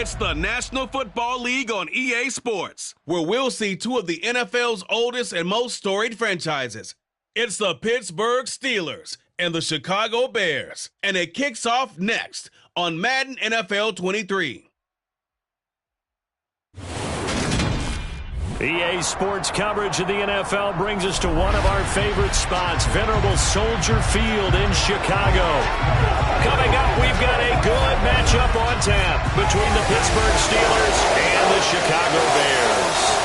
It's the National Football League on EA Sports, where we'll see two of the NFL's oldest and most storied franchises. It's the Pittsburgh Steelers and the Chicago Bears, and it kicks off next on Madden NFL 23. EA Sports coverage of the NFL brings us to one of our favorite spots, venerable Soldier Field in Chicago. Coming up, we've got a good matchup on tap between the Pittsburgh Steelers and the Chicago Bears.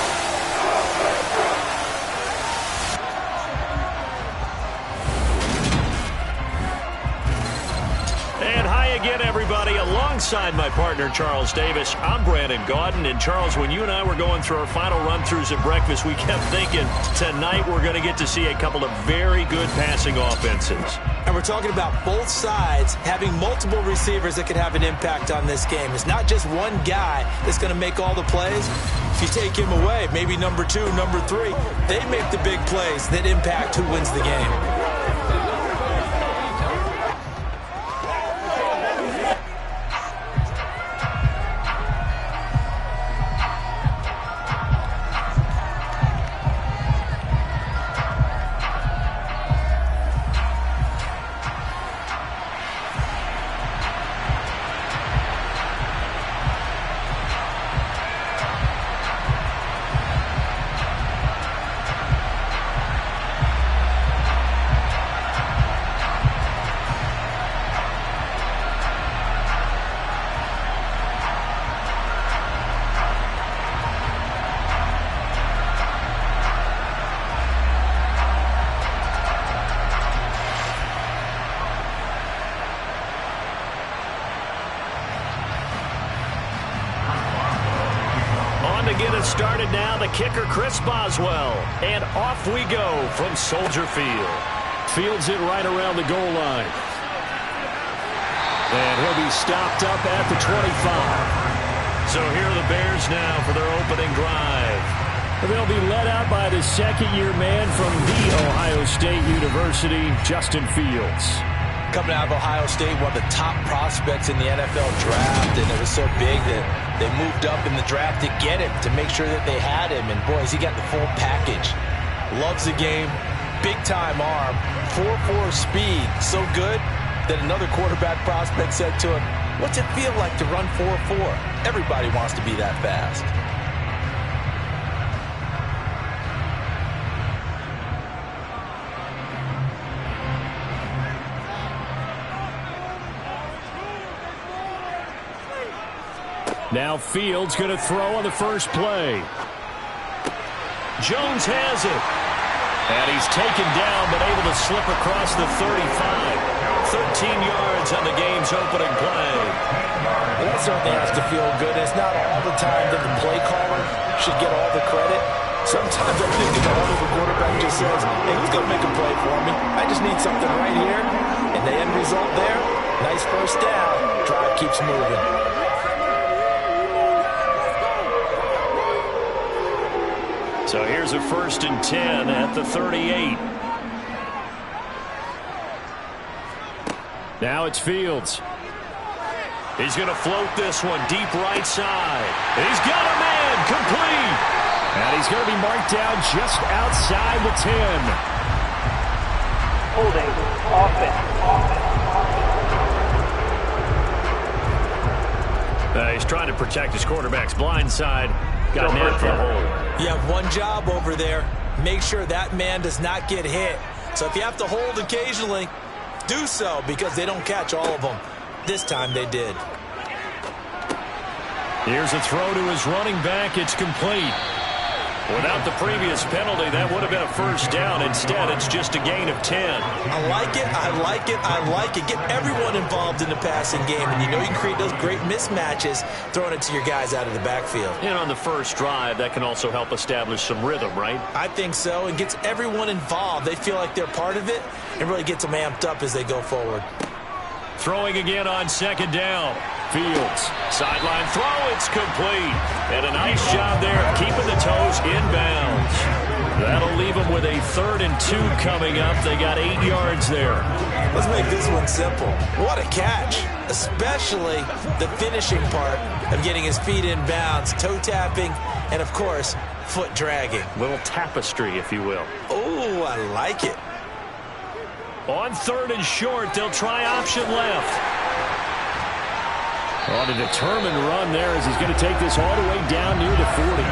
And hi again, everybody. Alongside my partner, Charles Davis, I'm Brandon Gaudin. And Charles, when you and I were going through our final run-throughs at breakfast, we kept thinking tonight we're going to get to see a couple of very good passing offenses. And we're talking about both sides having multiple receivers that could have an impact on this game. It's not just one guy that's going to make all the plays. If you take him away, maybe number 2, number 3, they make the big plays that impact who wins the game. Started now, the kicker, Chris Boswell. And off we go from Soldier Field. Fields it right around the goal line. And he'll be stopped up at the 25. So here are the Bears now for their opening drive. They'll be led out by the second-year man from The Ohio State University, Justin Fields. Coming out of Ohio State, one of the top prospects in the NFL draft, and it was so big that they moved up in the draft to get him, to make sure that they had him, and boys, he got the full package. Loves the game, big-time arm, 4.4 speed, so good that another quarterback prospect said to him, "What's it feel like to run 4.4? Everybody wants to be that fast." Now Fields going to throw on the first play. Jones has it. And he's taken down, but able to slip across the 35. 13 yards on the game's opening play. Well, that certainly has to feel good. It's not all the time that the play caller should get all the credit. Sometimes I'm thinking the owner of the quarterback just says, "Hey, who's going to make a play for me? I just need something right here." And the end result there, nice first down. Drive keeps moving. So here's a 1st and 10 at the 38. Now it's Fields. He's going to float this one deep right side. He's got a man complete. And he's going to be marked down just outside the 10. Holding offense. He's trying to protect his quarterback's blind side. Got nailed for the hold. You have one job over there. Make sure that man does not get hit. So if you have to hold occasionally, do so, because they don't catch all of them. This time they did. Here's a throw to his running back. It's complete. Without the previous penalty, that would have been a first down. Instead, it's just a gain of 10. I like it, I like it, I like it. Get everyone involved in the passing game, and you know you can create those great mismatches throwing it to your guys out of the backfield. And on the first drive, that can also help establish some rhythm, right? I think so, and gets everyone involved. They feel like they're part of it, and really gets them amped up as they go forward. Throwing again on 2nd down. Fields. Sideline throw. It's complete. And a nice job there of keeping the toes inbounds. That'll leave them with a 3rd and 2 coming up. They got 8 yards there. Let's make this one simple. What a catch, especially the finishing part of getting his feet in bounds, toe tapping, and, of course, foot dragging. Little tapestry, if you will. Oh, I like it. On 3rd and short, they'll try option left. On a determined run there as he's going to take this all the way down near the 40.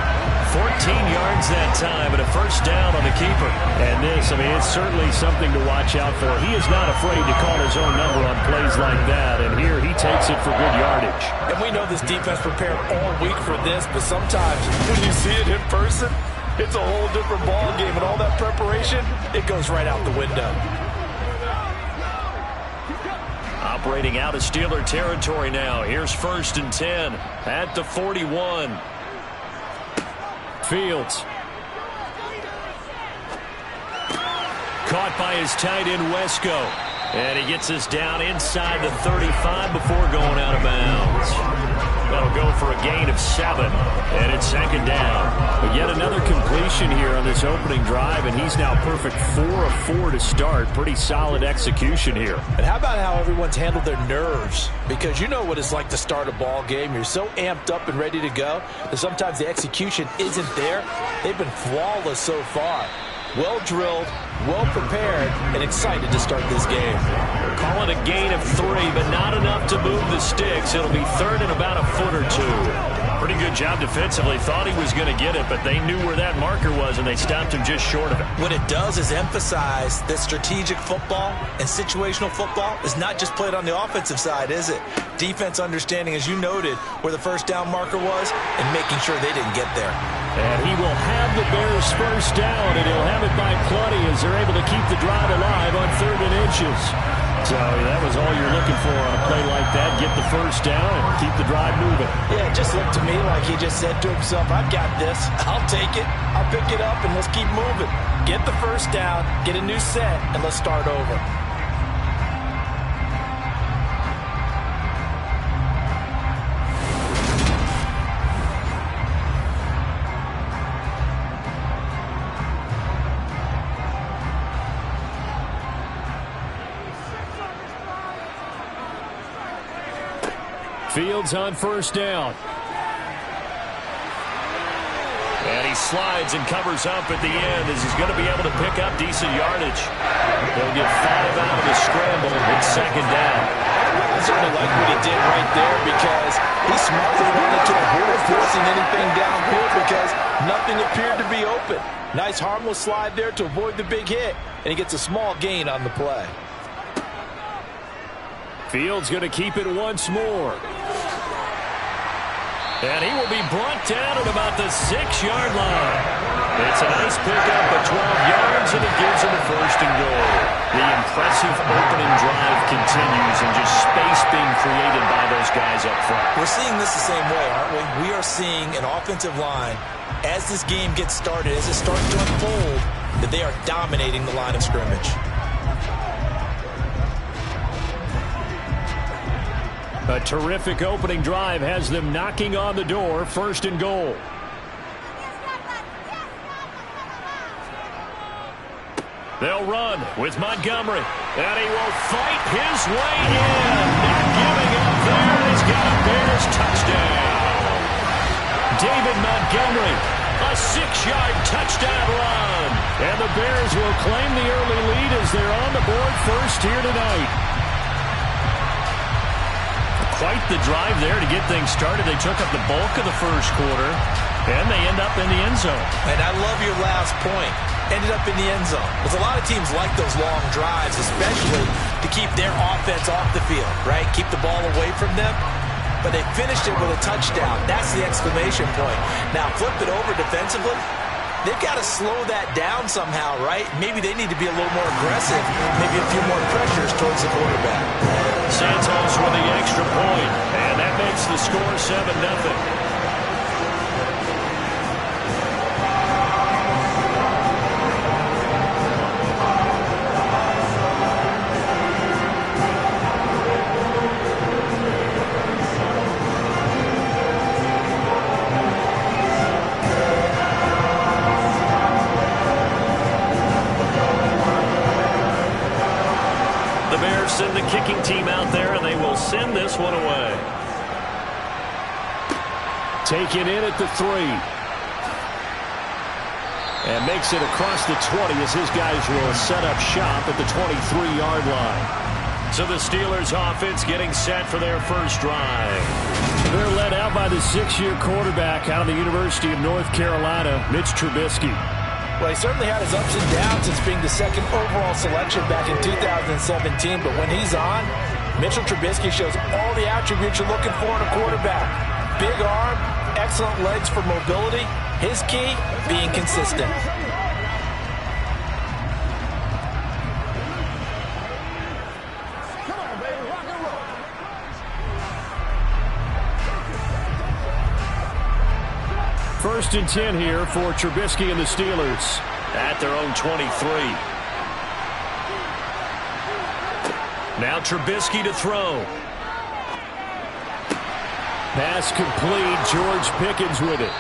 14 yards that time, and a first down on the keeper. And this, I mean, it's certainly something to watch out for. He is not afraid to call his own number on plays like that, and here he takes it for good yardage. And we know this defense prepared all week for this, but sometimes when you see it in person, it's a whole different ball game, and all that preparation, it goes right out the window. Operating out of Steeler territory now. Here's 1st and 10 at the 41. Fields. Caught by his tight end, Wesco. And he gets us down inside the 35 before going out of bounds. That'll go for a gain of 7. And it's 2nd down. But yet another completion here on this opening drive, and he's now perfect 4 of 4 to start. Pretty solid execution here. And how about how everyone's handled their nerves? Because you know what it's like to start a ball game. You're so amped up and ready to go that sometimes the execution isn't there. They've been flawless so far. Well drilled, well prepared, and excited to start this game. Call it a gain of 3, but not enough to move the sticks. It'll be 3rd and about a foot or 2. Pretty good job defensively. Thought he was going to get it, but they knew where that marker was, and they stopped him just short of it. What it does is emphasize that strategic football and situational football is not just played on the offensive side, is it? Defense understanding, as you noted, where the first down marker was and making sure they didn't get there. And he will have the Bears first down, and he'll have it by plenty as they're able to keep the drive alive on 3rd and inches. So that was all you're looking for on a play like that. Get the first down and keep the drive moving. Yeah, it just looked to me like he just said to himself, I've got this. I'll take it. I'll pick it up, and let's keep moving. Get the first down, get a new set, and let's start over. Fields on first down. And he slides and covers up at the end as he's going to be able to pick up decent yardage. They'll get 5 out of the scramble. It's 2nd down. I certainly like what he did right there because he smartly wanted to avoid forcing anything downfield because nothing appeared to be open. Nice harmless slide there to avoid the big hit, and he gets a small gain on the play. Fields going to keep it once more. And he will be brought down at about the 6-yard line. It's a nice pickup of 12 yards, and it gives him a 1st and goal. The impressive opening drive continues, and just space being created by those guys up front. We're seeing this the same way, aren't we? We are seeing an offensive line, as this game gets started, as it starts to unfold, that they are dominating the line of scrimmage. A terrific opening drive has them knocking on the door. 1st and goal. They'll run with Montgomery. And he will fight his way in. Not giving up there. He's got a Bears touchdown. David Montgomery, a 6-yard touchdown run. And the Bears will claim the early lead as they're on the board first here tonight. Quite the drive there to get things started. They took up the bulk of the first quarter, and they end up in the end zone. And I love your last point. Ended up in the end zone. Because a lot of teams like those long drives, especially to keep their offense off the field, right? Keep the ball away from them. But they finished it with a touchdown. That's the exclamation point. Now, flip it over defensively. They've got to slow that down somehow, right? Maybe they need to be a little more aggressive. Maybe a few more pressures towards the quarterback. Santos with the extra point, and that makes the score 7-0. Steelers send the kicking team out there, and they will send this one away. Taken in at the 3. And makes it across the 20 as his guys will set up shop at the 23-yard line. So the Steelers offense getting set for their first drive. They're led out by the 6-year quarterback out of the University of North Carolina, Mitch Trubisky. Well, he certainly had his ups and downs since being the second overall selection back in 2017. But when he's on, Mitchell Trubisky shows all the attributes you're looking for in a quarterback. Big arm, excellent legs for mobility. His key, being consistent. First and 10 here for Trubisky and the Steelers at their own 23. Now Trubisky to throw. Pass complete. George Pickens with it.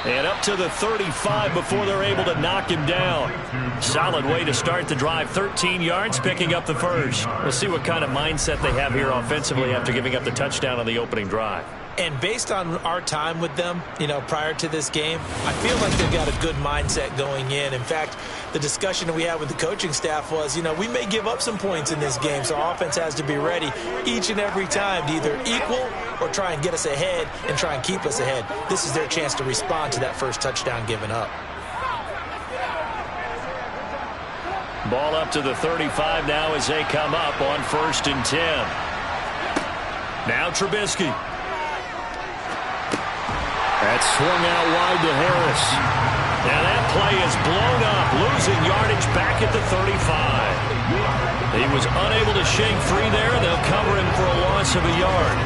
And up to the 35 before they're able to knock him down. Solid way to start the drive. 13 yards, picking up the first. We'll see what kind of mindset they have here offensively after giving up the touchdown on the opening drive. And based on our time with them, prior to this game, I feel like they've got a good mindset going in. In fact, the discussion that we had with the coaching staff was, we may give up some points in this game, so our offense has to be ready each and every time to either equal or try and get us ahead and try and keep us ahead. This is their chance to respond to that first touchdown given up. Ball up to the 35 now as they come up on 1st and 10. Now Trubisky. That's swung out wide to Harris. Now that play is blown up, losing yardage back at the 35. He was unable to shake free there. They'll cover him for a loss of a yard.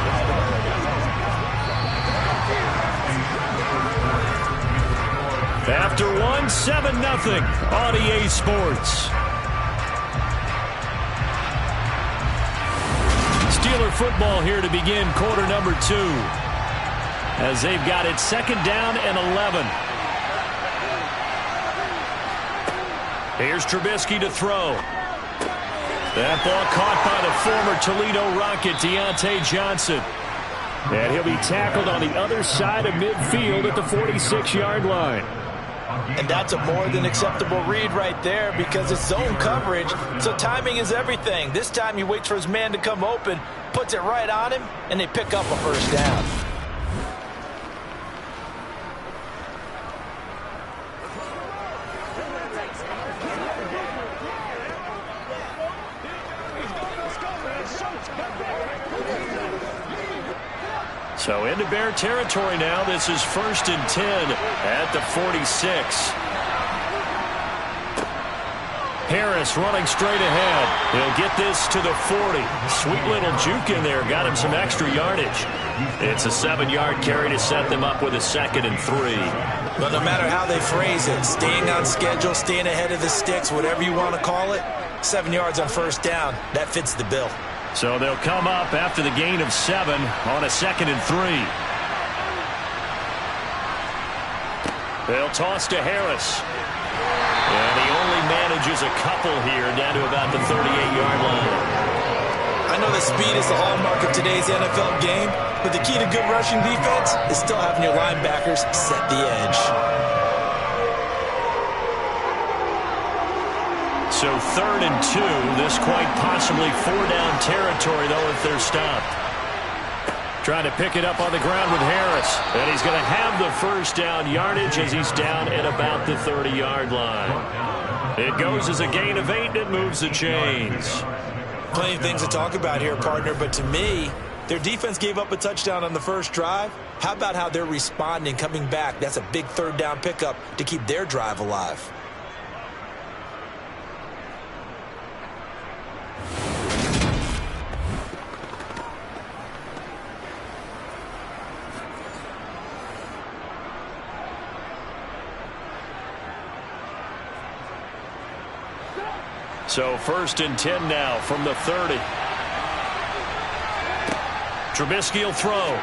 After 1, 7-0 on EA Sports. Steeler football here to begin quarter number 2. As they've got it 2nd down and 11. Here's Trubisky to throw. That ball caught by the former Toledo Rocket, Deontay Johnson. And he'll be tackled on the other side of midfield at the 46-yard line. And that's a more than acceptable read right there because it's zone coverage, so timing is everything. This time he waits for his man to come open, puts it right on him, and they pick up a first down. So into Bear territory now. This is 1st and 10 at the 46. Harris running straight ahead. He'll get this to the 40. Sweet little juke in there. Got him some extra yardage. It's a 7-yard carry to set them up with a 2nd and 3. But no matter how they phrase it, staying on schedule, staying ahead of the sticks, whatever you want to call it, 7 yards on 1st down, that fits the bill. So they'll come up after the gain of 7 on a 2nd and 3. They'll toss to Harris. And he only manages a couple here down to about the 38-yard line. I know that speed is the hallmark of today's NFL game, but the key to good rushing defense is still having your linebackers set the edge. So 3rd and 2. This quite possibly 4-down territory, though, if they're stopped. Trying to pick it up on the ground with Harris. And he's going to have the first down yardage as he's down at about the 30-yard line. It goes as a gain of 8, and it moves the chains. Plenty of things to talk about here, partner, but to me, their defense gave up a touchdown on the first drive. How about how they're responding, coming back? That's a big 3rd down pickup to keep their drive alive. So 1st and 10 now from the 30. Trubisky will throw.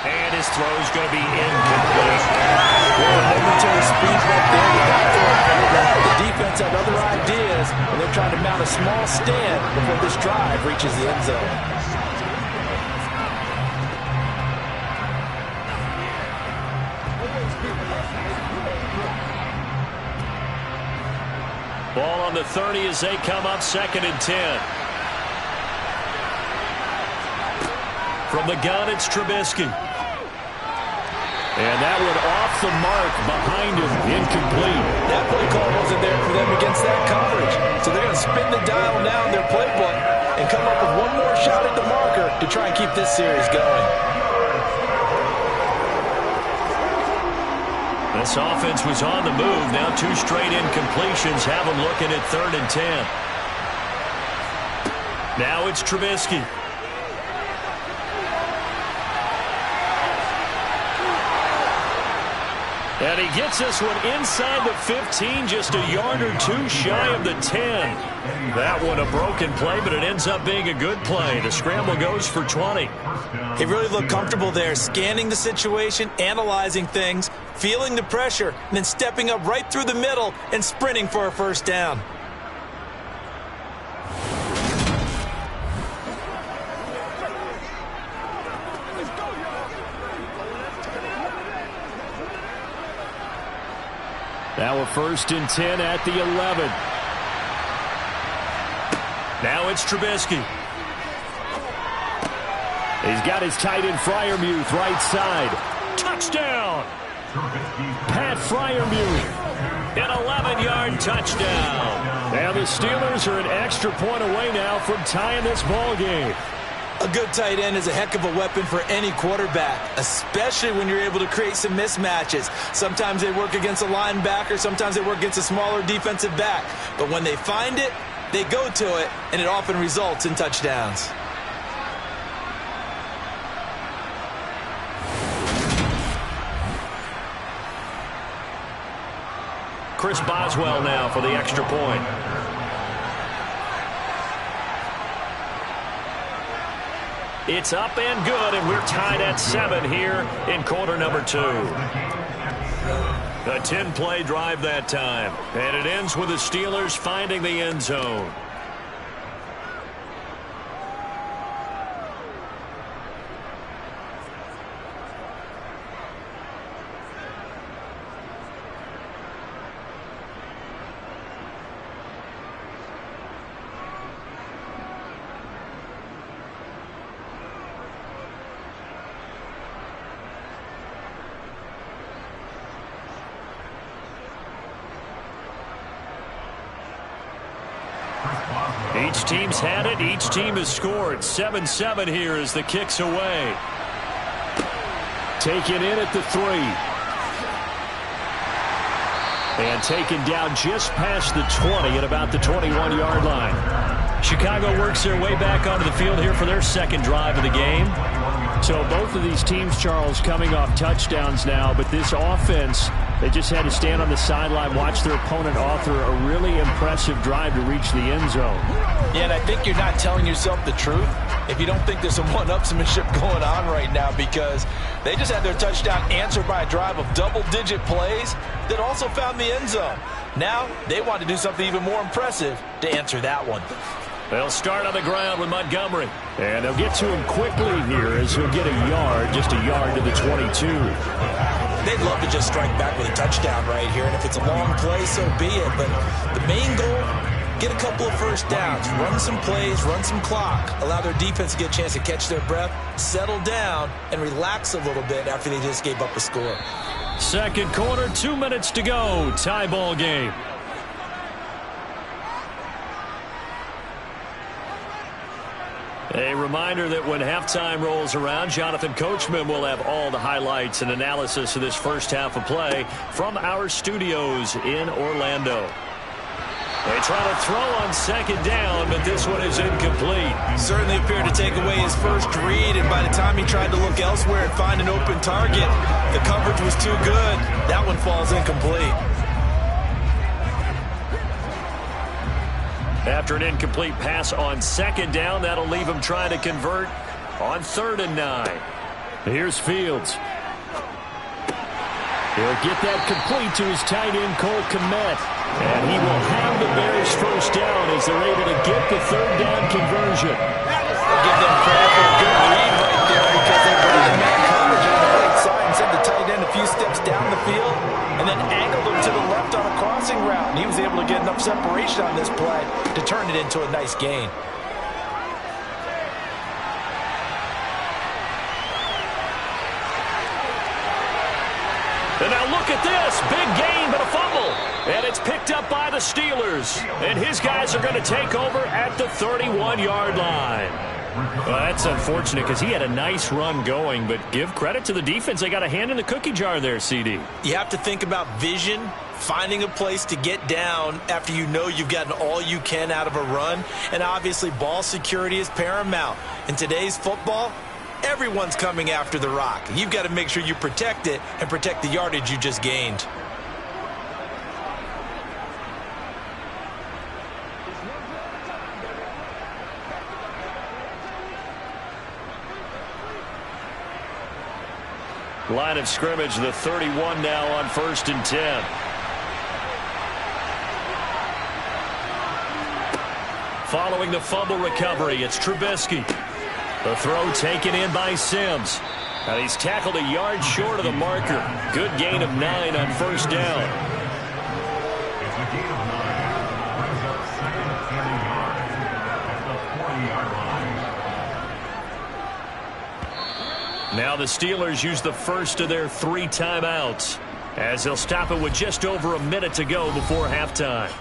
And his throw is going to be incomplete. Well, momentary speed right there. You got to admit that the defense had other ideas, and they're trying to mount a small stand before this drive reaches the end zone. Ball on the 30 as they come up 2nd and 10. From the gun, it's Trubisky. And that one off the mark behind him, incomplete. That play call wasn't there for them against that coverage. So they're going to spin the dial now in their playbook and come up with one more shot at the marker to try and keep this series going. This offense was on the move. Now 2 straight incompletions have them looking at 3rd and 10. Now it's Trubisky. And he gets this one inside the 15, just a yard or 2 shy of the 10. That one a broken play, but it ends up being a good play. The scramble goes for 20. He really looked comfortable there, scanning the situation, analyzing things, feeling the pressure, and then stepping up right through the middle and sprinting for a first down. Now a 1st and 10 at the 11. Now it's Trubisky. He's got his tight end Freiermuth right side. Touchdown! Pat Freiermuth. An 11-yard touchdown. And the Steelers are an extra point away now from tying this ball game. A good tight end is a heck of a weapon for any quarterback, especially when you're able to create some mismatches. Sometimes they work against a linebacker, sometimes they work against a smaller defensive back. But when they find it, they go to it, and it often results in touchdowns. Chris Boswell now for the extra point. It's up and good, and we're tied at 7 here in quarter number 2. A 10-play drive that time, and it ends with the Steelers finding the end zone. Each team's had it. Each team has scored. 7-7 here as the kick's away. Taken in at the 3. And taken down just past the 20 at about the 21-yard line. Chicago works their way back onto the field here for their second drive of the game. So both of these teams, Charles, coming off touchdowns now, but this offense, they just had to stand on the sideline, watch their opponent author a really impressive drive to reach the end zone. Yeah, and I think you're not telling yourself the truth if you don't think there's some one-upsmanship going on right now, because they just had their touchdown answered by a drive of double-digit plays that also found the end zone. Now they want to do something even more impressive to answer that one. They'll start on the ground with Montgomery. And they'll get to him quickly here as he'll get a yard, just a yard to the 22. They'd love to just strike back with a touchdown right here, and if it's a long play, so be it. But the main goal, get a couple of first downs, run some plays, run some clock, allow their defense to get a chance to catch their breath, settle down, and relax a little bit after they just gave up a score. Second quarter, 2 minutes to go. Tie ball game. A reminder that when halftime rolls around, Jonathan Coachman will have all the highlights and analysis of this first half of play from our studios in Orlando. They try to throw on second down, but this one is incomplete. Certainly appeared to take away his first read, and by the time he tried to look elsewhere and find an open target, the coverage was too good. That one falls incomplete. After an incomplete pass on second down, that'll leave him trying to convert on 3rd and 9. Here's Fields. He'll get that complete to his tight end, Cole Kmet. And he will have the Bears first down as they're able to get the third down conversion. I'll give them credit for a good read right there because they put in man coverage on the right side and sent the tight end a few steps down the field and then angled him to the left on a crossing route. And he was able to get enough separation on this play to turn it into a nice gain. And now look at this. Big gain, but a fumble. And it's picked up by the Steelers. And his guys are going to take over at the 31-yard line. Well, that's unfortunate because he had a nice run going, but give credit to the defense. They got a hand in the cookie jar there, CD. You have to think about vision, finding a place to get down after you know you've gotten all you can out of a run. And obviously, ball security is paramount. In today's football, everyone's coming after the rock. You've got to make sure you protect it and protect the yardage you just gained. Line of scrimmage, the 31 now on 1st and 10. Following the fumble recovery, it's Trubisky. The throw taken in by Sims. And he's tackled a yard short of the marker. Good gain of 9 on 1st down. Now the Steelers use the first of their 3 timeouts as they'll stop it with just over a minute to go before halftime.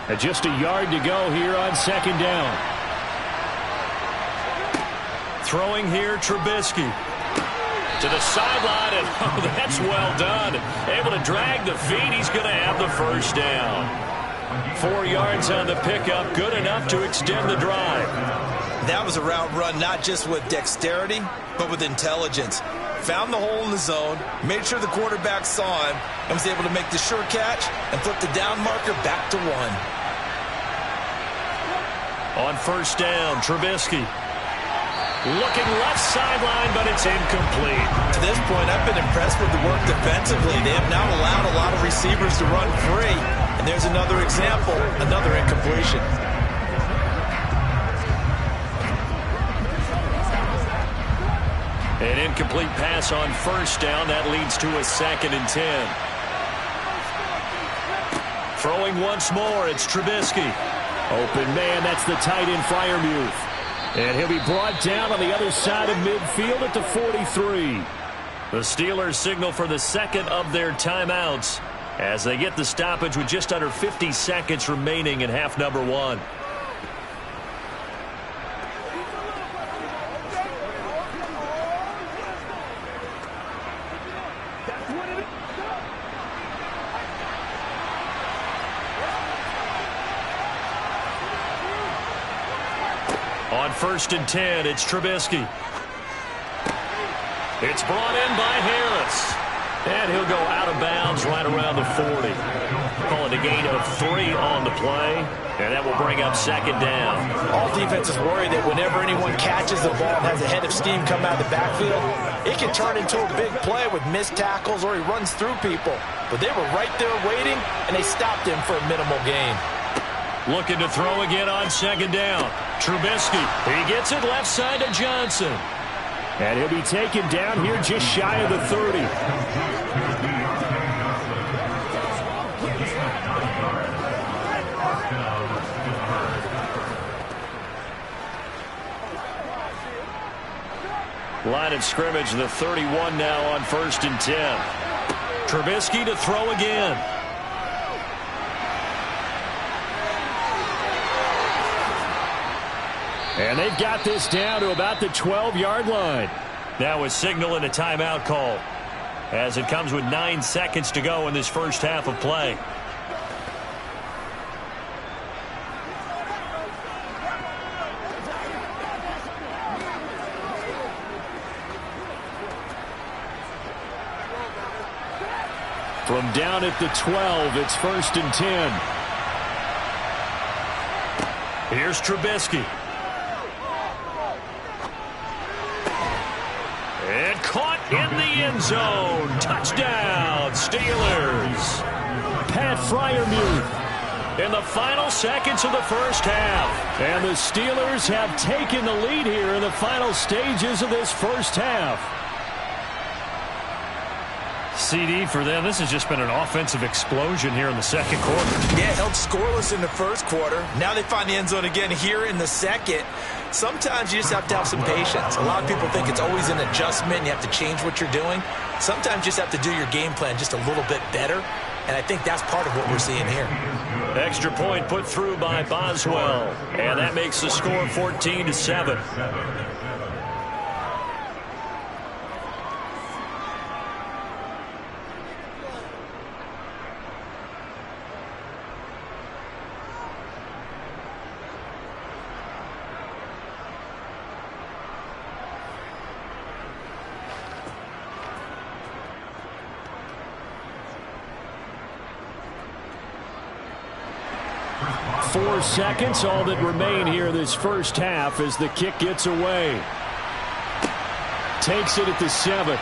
And just a yard to go here on 2nd down. Throwing here, Trubisky. To the sideline, and oh, that's well done. Able to drag the feet. He's going to have the first down. 4 yards on the pickup. Good enough to extend the drive. That was a route run not just with dexterity, but with intelligence. Found the hole in the zone, made sure the quarterback saw him, and was able to make the sure catch and flip the down marker back to 1. On 1st down, Trubisky. Looking left sideline, but it's incomplete. To this point, I've been impressed with the work defensively. They have now allowed a lot of receivers to run free. And there's another example, another incompletion. An incomplete pass on 1st down. That leads to a 2nd and 10. Throwing once more, it's Trubisky. Open man, that's the tight end Freiermuth. And he'll be brought down on the other side of midfield at the 43. The Steelers signal for the 2nd of their timeouts as they get the stoppage with just under 50 seconds remaining in half number 1. On 1st and 10, it's Trubisky. It's brought in by Harris. And he'll go out of bounds right around the 40. Calling a gain of 3 on the play. And that will bring up 2nd down. All defenses worry that whenever anyone catches the ball and has a head of steam come out of the backfield, it can turn into a big play with missed tackles or he runs through people. But they were right there waiting, and they stopped him for a minimal gain. Looking to throw again on 2nd down. Trubisky. He gets it left side to Johnson. And he'll be taken down here just shy of the 30. Line of scrimmage, the 31 now on 1st and 10. Trubisky to throw again. And they've got this down to about the 12-yard line. Now a signal and a timeout call as it comes with 9 seconds to go in this first half of play. From down at the 12, it's 1st and 10. Here's Trubisky. And caught in the end zone. Touchdown, Steelers. Pat Freiermuth in the final seconds of the first half. And the Steelers have taken the lead here in the final stages of this first half. CD for them, this has just been an offensive explosion here in the second quarter. Yeah, held scoreless in the first quarter. Now they find the end zone again here in the second. Sometimes you just have to have some patience. A lot of people think it's always an adjustment. You have to change what you're doing. Sometimes you just have to do your game plan just a little bit better. And I think that's part of what we're seeing here. Extra point put through by Boswell. And that makes the score 14-7. 4 seconds, all that remain here this first half as the kick gets away. Takes it at the 7.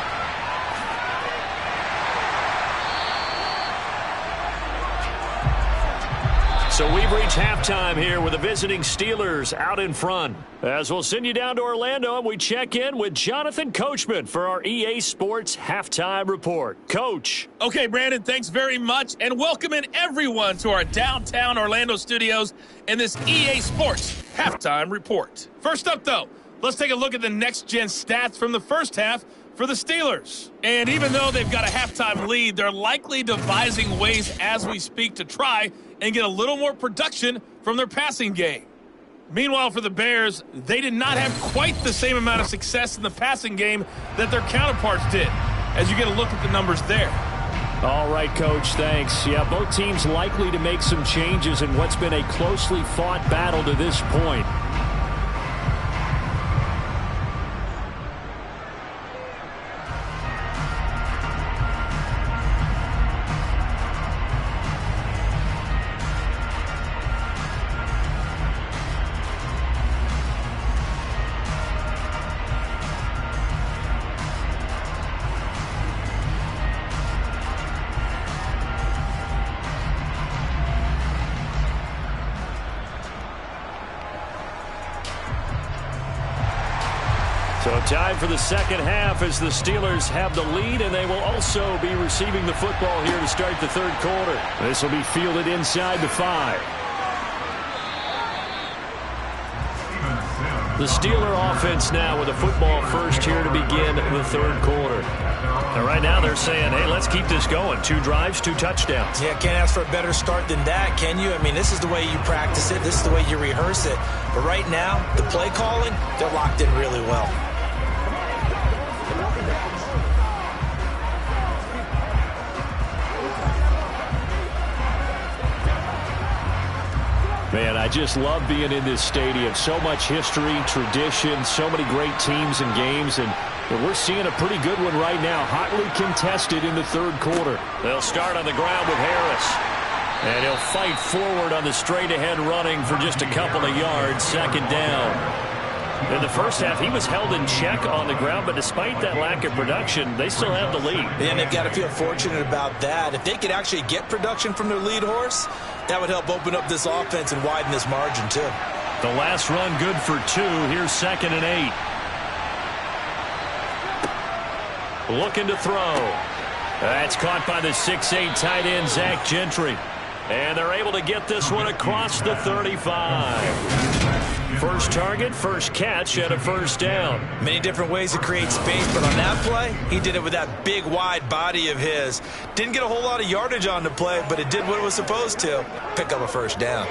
So we've reached halftime here with the visiting Steelers out in front. As we'll send you down to Orlando and we check in with Jonathan Coachman for our EA Sports Halftime Report. Coach. Okay, Brandon, thanks very much. And welcome in everyone to our downtown Orlando studios and this EA Sports Halftime Report. First up, though, let's take a look at the next-gen stats from the first half for the Steelers. And even though they've got a halftime lead, they're likely devising ways as we speak to try and get a little more production from their passing game. Meanwhile, for the Bears, they did not have quite the same amount of success in the passing game that their counterparts did, as you get a look at the numbers there. All right, Coach, thanks. Yeah, both teams likely to make some changes in what's been a closely fought battle to this point. So time for the second half as the Steelers have the lead, and they will also be receiving the football here to start the third quarter. This will be fielded inside the 5. The Steeler offense now with a football first here to begin the third quarter. And right now they're saying, hey, let's keep this going. 2 drives, 2 touchdowns. Yeah, can't ask for a better start than that, can you? I mean, this is the way you practice it. This is the way you rehearse it. But right now, the play calling, they're locked in really well. Man, I just love being in this stadium. So much history, tradition, so many great teams and games, and we're seeing a pretty good one right now. Hotly contested in the third quarter. They'll start on the ground with Harris. And he'll fight forward on the straight-ahead running for just a couple of yards. Second down. In the first half, he was held in check on the ground, but despite that lack of production, they still have the lead. And they've got to feel fortunate about that. If they could actually get production from their lead horse, that would help open up this offense and widen this margin, too. The last run good for 2. Here's 2nd and 8. Looking to throw. That's caught by the 6'8" tight end, Zach Gentry. And they're able to get this one across the 35. First target, first catch, and a first down. Many different ways to create space, but on that play, he did it with that big, wide body of his. Didn't get a whole lot of yardage on the play, but it did what it was supposed to. Pick up a first down.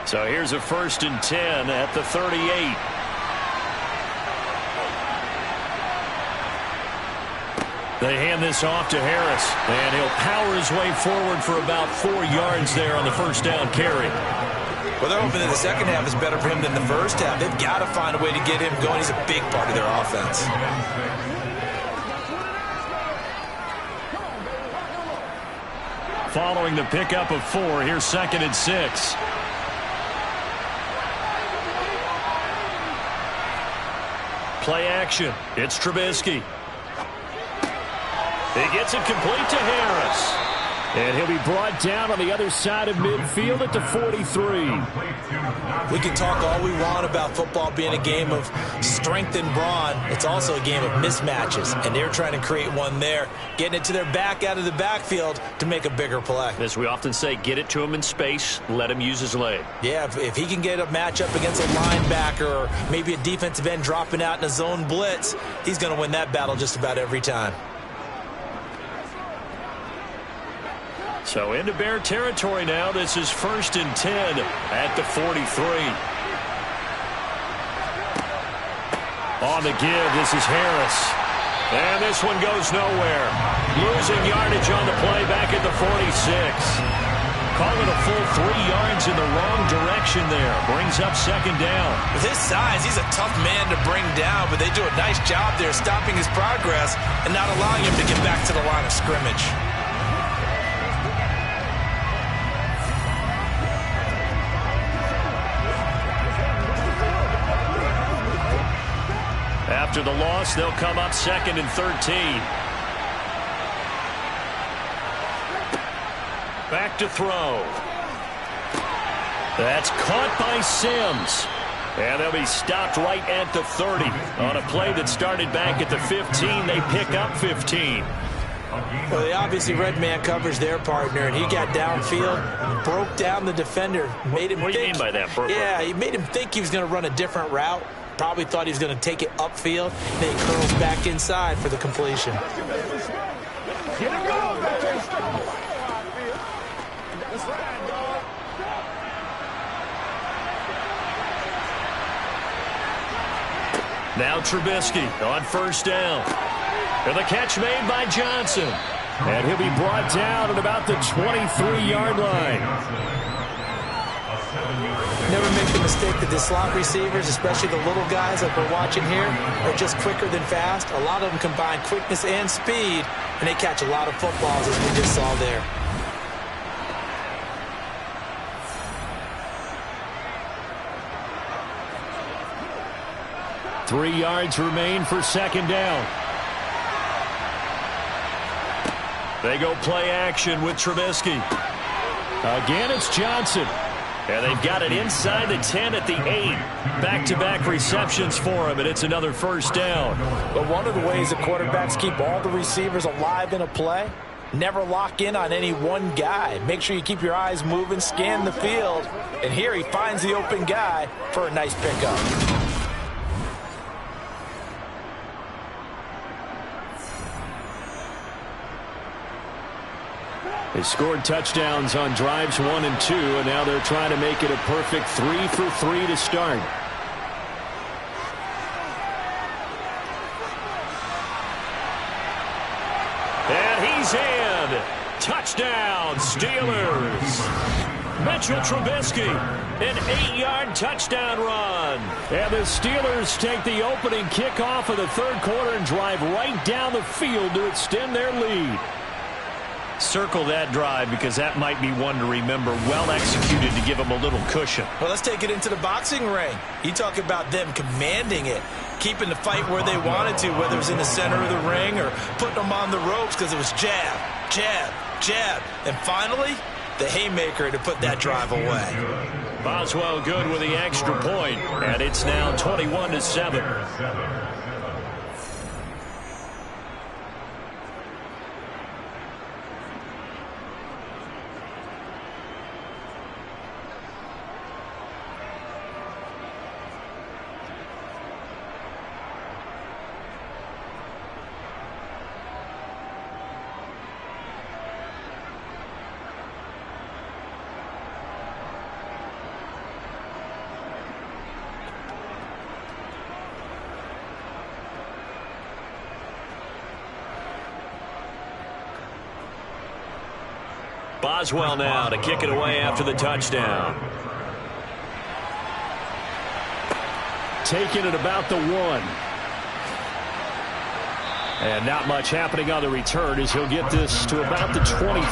So here's a 1st and 10 at the 38. They hand this off to Harris, and he'll power his way forward for about 4 yards there on the first down carry. Well, they're hoping that the second half is better for him than the first half. They've got to find a way to get him going. He's a big part of their offense. Following the pickup of 4, here's 2nd and 6. Play action. It's Trubisky. He gets it complete to Harris. And he'll be brought down on the other side of midfield at the 43. We can talk all we want about football being a game of strength and brawn. It's also a game of mismatches, and they're trying to create one there, getting it to their back out of the backfield to make a bigger play. As we often say, get it to him in space, let him use his leg. Yeah, if he can get a matchup against a linebacker or maybe a defensive end dropping out in a zone blitz, he's going to win that battle just about every time. So into Bear territory now. This is 1st and 10 at the 43. On the give, this is Harris. And this one goes nowhere. Losing yardage on the play back at the 46. Call it a full 3 yards in the wrong direction there. Brings up 2nd down. With his size, he's a tough man to bring down, but they do a nice job there stopping his progress and not allowing him to get back to the line of scrimmage. After the loss, they'll come up 2nd and 13. Back to throw. That's caught by Sims. And they'll be stopped right at the 30. On a play that started back at the 15, they pick up 15. Well, they obviously read man coverage their partner, and he got downfield, broke down the defender, made him What do you mean by that, Brooklyn? Yeah, he made him think he was going to run a different route. Probably thought he was going to take it upfield. Then he curls back inside for the completion. Now Trubisky on 1st down. And the catch made by Johnson. And he'll be brought down at about the 23-yard line. Never make the mistake that the slot receivers, especially the little guys like we're watching here, are just quicker than fast. A lot of them combine quickness and speed, and they catch a lot of footballs, as we just saw there. Three yards remain for 2nd down. They go play action with Trubisky. Again, it's Johnson. And they've got it inside the 10 at the 8. Back-to-back receptions for him, and it's another 1st down. But one of the ways the quarterbacks keep all the receivers alive in a play, never lock in on any one guy. Make sure you keep your eyes moving, scan the field. And here he finds the open guy for a nice pickup. They scored touchdowns on drives 1 and 2, and now they're trying to make it a perfect 3 for 3 to start. And he's in. Touchdown, Steelers. Mitchell Trubisky, an 8-yard touchdown run. And the Steelers take the opening kickoff of the 3rd quarter and drive right down the field to extend their lead. Circle that drive because that might be one to remember. Well executed to give them a little cushion. Well, let's take it into the boxing ring. You talk about them commanding it, keeping the fight where they wanted to, whether it was in the center of the ring or putting them on the ropes because it was jab, jab, jab. And finally, the haymaker to put that drive away. Boswell good with the extra point, and it's now 21-7. Boswell now to kick it away after the touchdown. taken at about the 1. And not much happening on the return as he'll get this to about the 23.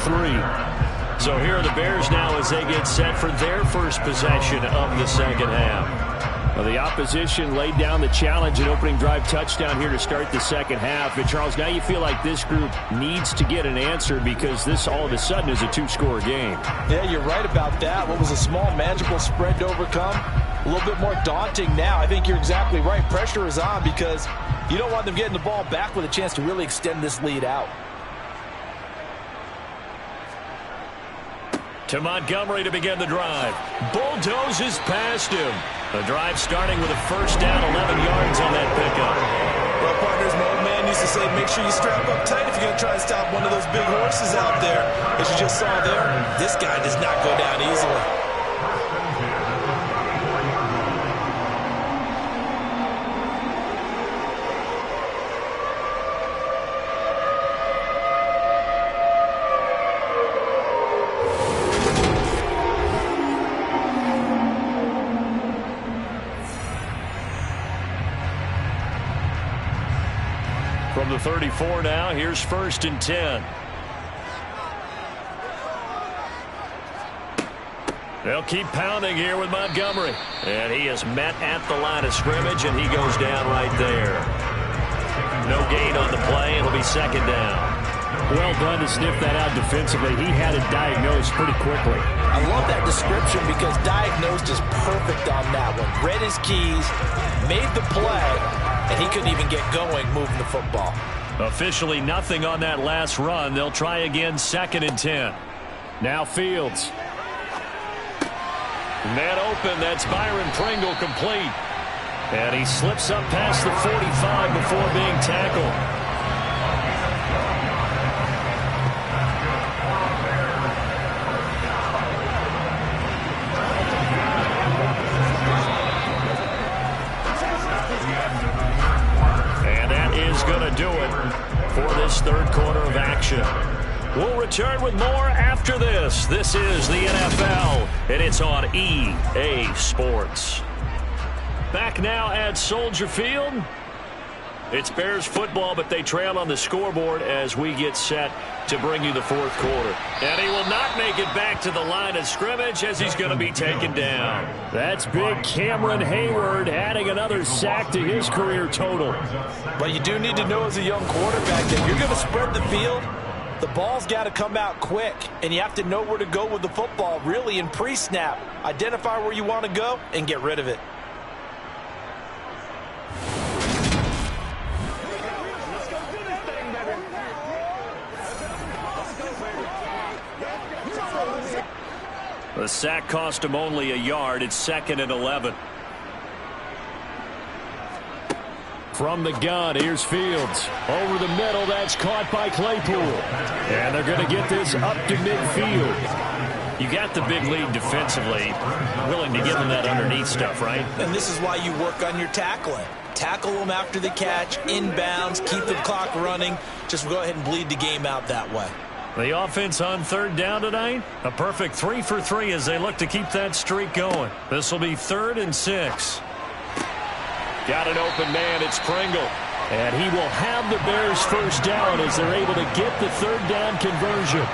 So here are the Bears now as they get set for their first possession of the second half. Well, the opposition laid down the challenge and opening drive touchdown here to start the second half. But, Charles, now you feel like this group needs to get an answer because this all of a sudden is a 2-score game. Yeah, you're right about that. What was a small, manageable spread to overcome, a little bit more daunting now. I think you're exactly right. Pressure is on because you don't want them getting the ball back with a chance to really extend this lead out. To Montgomery to begin the drive. Bulldozes past him. The drive starting with a first down, 11 yards on that pickup. Well, partners, my old man used to say, make sure you strap up tight if you're going to try and stop one of those big horses out there. As you just saw there, this guy does not go down easily. From the 34 now, here's 1st and 10. They'll keep pounding here with Montgomery. And he is met at the line of scrimmage, and he goes down right there. No gain on the play. It'll be second down. Well done to sniff that out defensively. He had it diagnosed pretty quickly. I love that description because diagnosed is perfect on that one. Read his keys, made the play, and he couldn't even get going moving the football. Officially nothing on that last run. They'll try again 2nd and 10. Now Fields. Man open. That's Byron Pringle complete. And he slips up past the 45 before being tackled. Going to do it for this third quarter of action. We'll return with more after this. This is the NFL, and it's on EA Sports. Back now at Soldier Field. It's Bears football, but they trail on the scoreboard as we get set to bring you the fourth quarter. And he will not make it back to the line of scrimmage as he's going to be taken down. That's big Cameron Hayward adding another sack to his career total. But you do need to know as a young quarterback that if you're going to spread the field, the ball's got to come out quick, and you have to know where to go with the football really in pre-snap. Identify where you want to go and get rid of it. The sack cost him only a yard. It's 2nd and 11. From the gun, here's Fields. Over the middle, that's caught by Claypool. And they're going to get this up to midfield. You got the big lead defensively. Willing to give them that underneath stuff, right? And this is why you work on your tackling. Tackle them after the catch, inbounds, keep the clock running. Just go ahead and bleed the game out that way. The offense on 3rd down tonight, a perfect 3 for 3 as they look to keep that streak going. This will be 3rd and 6. Got an open man, it's Pringle. And he will have the Bears first down as they're able to get the 3rd down conversion.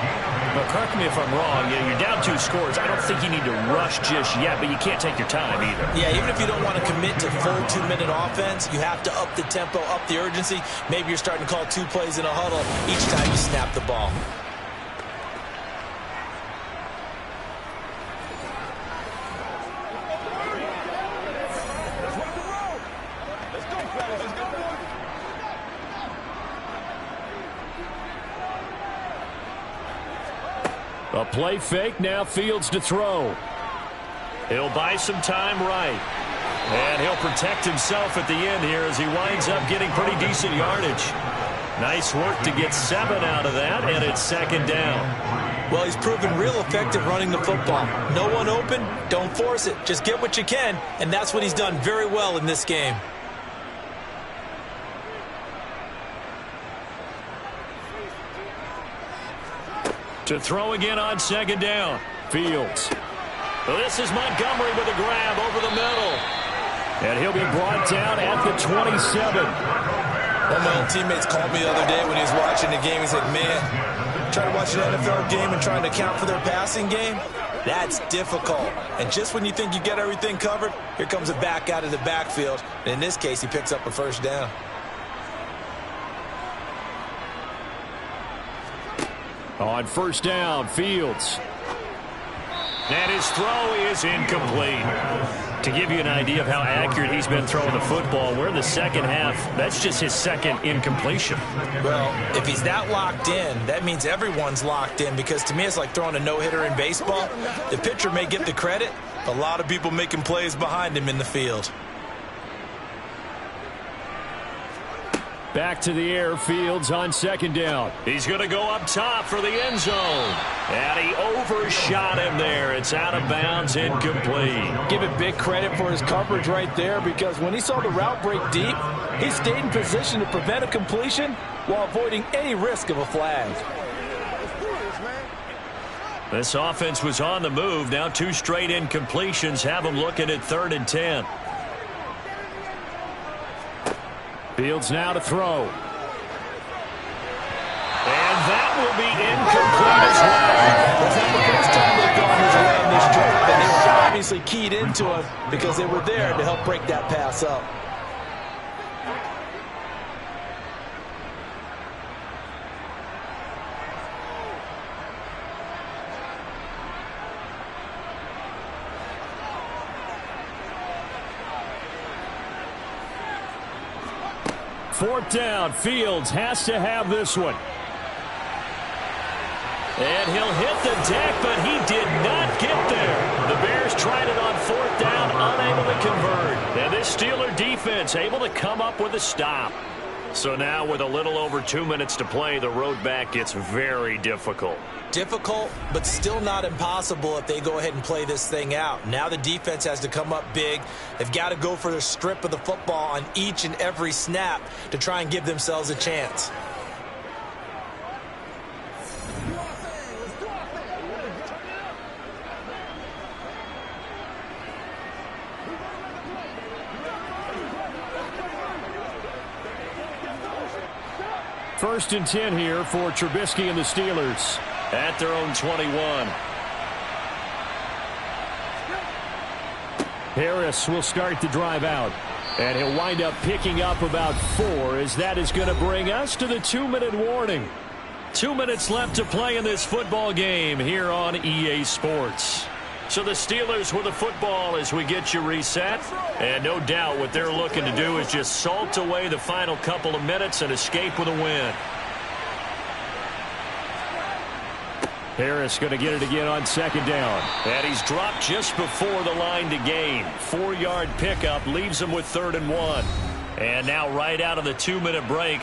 But correct me if I'm wrong, you're down 2 scores. I don't think you need to rush just yet, but you can't take your time either. Yeah, even if you don't want to commit to full 2-minute offense, you have to up the tempo, up the urgency. Maybe you're starting to call 2 plays in a huddle each time you snap the ball. A play fake, now Fields to throw. He'll buy some time right. And he'll protect himself at the end here as he winds up getting pretty decent yardage. Nice work to get 7 out of that, and it's 2nd down. Well, he's proven real effective running the football. No one open, don't force it. Just get what you can, and that's what he's done very well in this game. To throw again on 2nd down. Fields. Well, this is Montgomery with a grab over the middle. And he'll be brought down at the 27. One of my old teammates called me the other day when he was watching the game. He said, man, trying to watch an NFL game and trying to account for their passing game, that's difficult. And just when you think you get everything covered, here comes a back out of the backfield. And in this case, he picks up a first down. On first down, Fields. And his throw is incomplete. To give you an idea of how accurate he's been throwing the football, we're in the second half. That's just his second incompletion. Well, if he's that locked in, that means everyone's locked in, because to me it's like throwing a no-hitter in baseball. The pitcher may get the credit, a lot of people making plays behind him in the field. Back to the air, Fields on second down. He's going to go up top for the end zone. And he overshot him there. It's out of bounds, incomplete. Give it big credit for his coverage right there, because when he saw the route break deep, he stayed in position to prevent a completion while avoiding any risk of a flag. This offense was on the move. Now 2 straight incompletions have them looking at 3rd and 10. Fields now to throw. And that will be incomplete as well. That's not the first time they've gone his way in this drive, and they were obviously keyed into him because they were there to help break that pass up. Fourth down, Fields has to have this one. And he'll hit the deck, but he did not get there. The Bears tried it on 4th down, unable to convert. And this Steeler defense able to come up with a stop. So now with a little over 2 minutes to play, the road back gets very difficult. Difficult, but still not impossible if they go ahead and play this thing out. Now the defense has to come up big. They've got to go for the strip of the football on each and every snap to try and give themselves a chance. First and 10 here for Trubisky and the Steelers at their own 21. Harris will start the drive out. And he'll wind up picking up about 4, as that is going to bring us to the 2-minute warning. 2 minutes left to play in this football game here on EA Sports. So the Steelers with the football as we get you reset. And no doubt what they're looking to do is just salt away the final couple of minutes and escape with a win. Harris going to get it again on second down. And he's dropped just before the line to gain. 4-yard pickup leaves him with 3rd and 1. And now right out of the 2-minute break,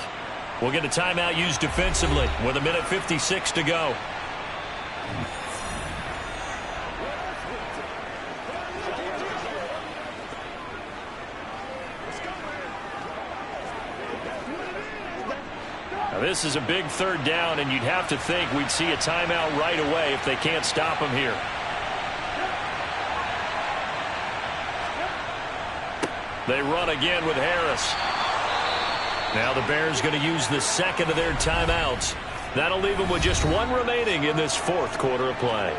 we'll get a timeout used defensively with 1:56 to go. This is a big 3rd down, and you'd have to think we'd see a timeout right away if they can't stop him here. They run again with Harris. Now the Bears going to use the second of their timeouts. That'll leave them with just 1 remaining in this 4th quarter of play.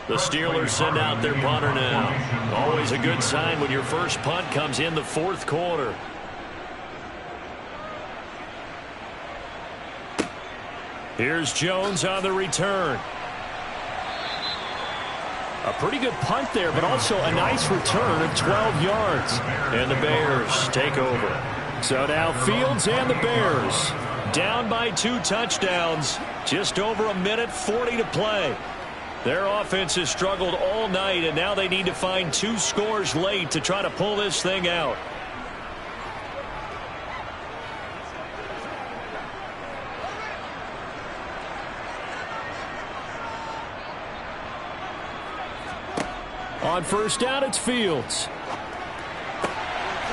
The Steelers send out their punter now. Always a good sign when your first punt comes in the 4th quarter. Here's Jones on the return. A pretty good punt there, but also a nice return of 12 yards. And the Bears take over. So now Fields and the Bears down by 2 touchdowns. Just over 1:40 to play. Their offense has struggled all night, and now they need to find 2 scores late to try to pull this thing out. On first down, it's Fields.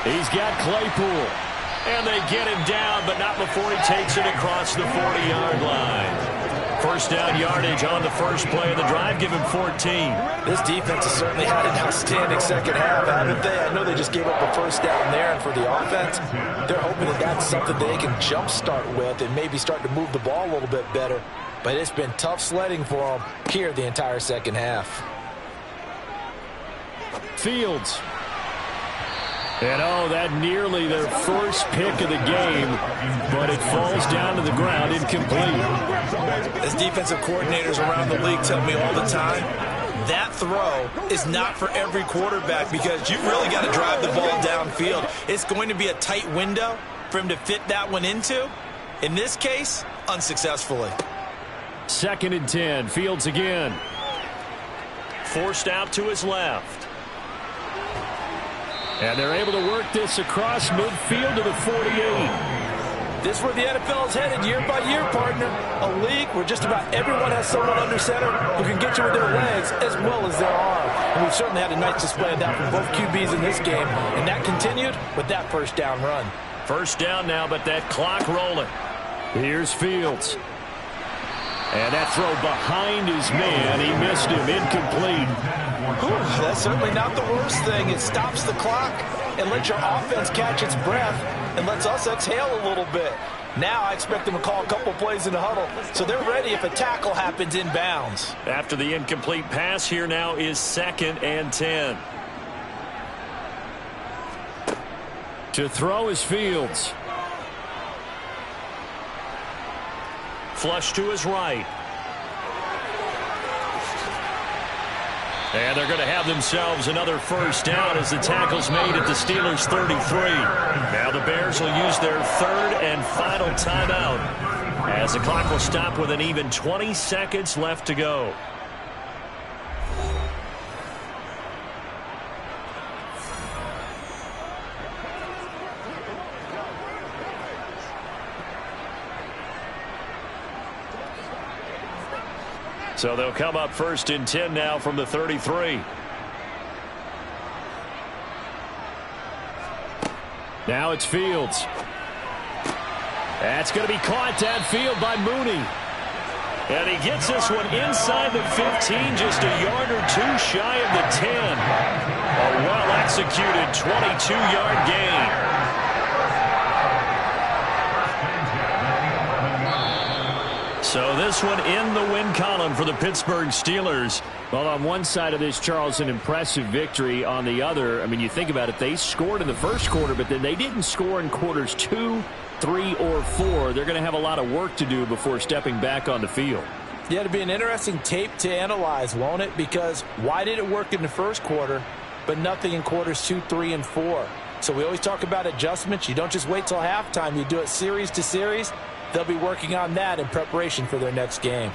He's got Claypool. And they get him down, but not before he takes it across the 40-yard line. First down yardage on the first play of the drive. Give him 14. This defense has certainly had an outstanding second half, haven't they? I know they just gave up a first down there, and for the offense, they're hoping that that's something they can jumpstart with and maybe start to move the ball a little bit better. But it's been tough sledding for them here the entire second half. Fields. And that nearly their first pick of the game, but it falls down to the ground incomplete. As defensive coordinators around the league tell me all the time, that throw is not for every quarterback because you've really got to drive the ball downfield. It's going to be a tight window for him to fit that one into. In this case, unsuccessfully. 2nd and 10, Fields again. Forced out to his left. And they're able to work this across midfield to the 48. This is where the NFL is headed year by year, partner. A league where just about everyone has someone under center who can get you with their legs as well as their arm. And we've certainly had a nice display of that from both QBs in this game. And that continued with that first down run. First down now, but that clock rolling. Here's Fields. And that throw behind his man. He missed him. Incomplete. That's certainly not the worst thing. It stops the clock and lets your offense catch its breath and lets us exhale a little bit. Now I expect them to call a couple plays in the huddle, so they're ready if a tackle happens inbounds. After the incomplete pass, here now is 2nd and 10. To throw is Fields. Flush to his right. And they're going to have themselves another first down as the tackle's made at the Steelers' 33. Now the Bears will use their 3rd and final timeout as the clock will stop with an even 20 seconds left to go. So they'll come up 1st and 10 now from the 33. Now it's Fields. That's going to be caught downfield by Mooney. And he gets this one inside the 15, just a yard or two shy of the 10. A well-executed 22-yard gain. So this one in the win column for the Pittsburgh Steelers. Well, on one side of this, Charles, an impressive victory. On the other, I mean, you think about it, they scored in the first quarter, but then they didn't score in quarters 2, 3, or 4. They're going to have a lot of work to do before stepping back on the field. Yeah, it'll be an interesting tape to analyze, won't it? Because why did it work in the first quarter, but nothing in quarters 2, 3, and 4? So we always talk about adjustments. You don't just wait till halftime. You do it series to series. They'll be working on that in preparation for their next game.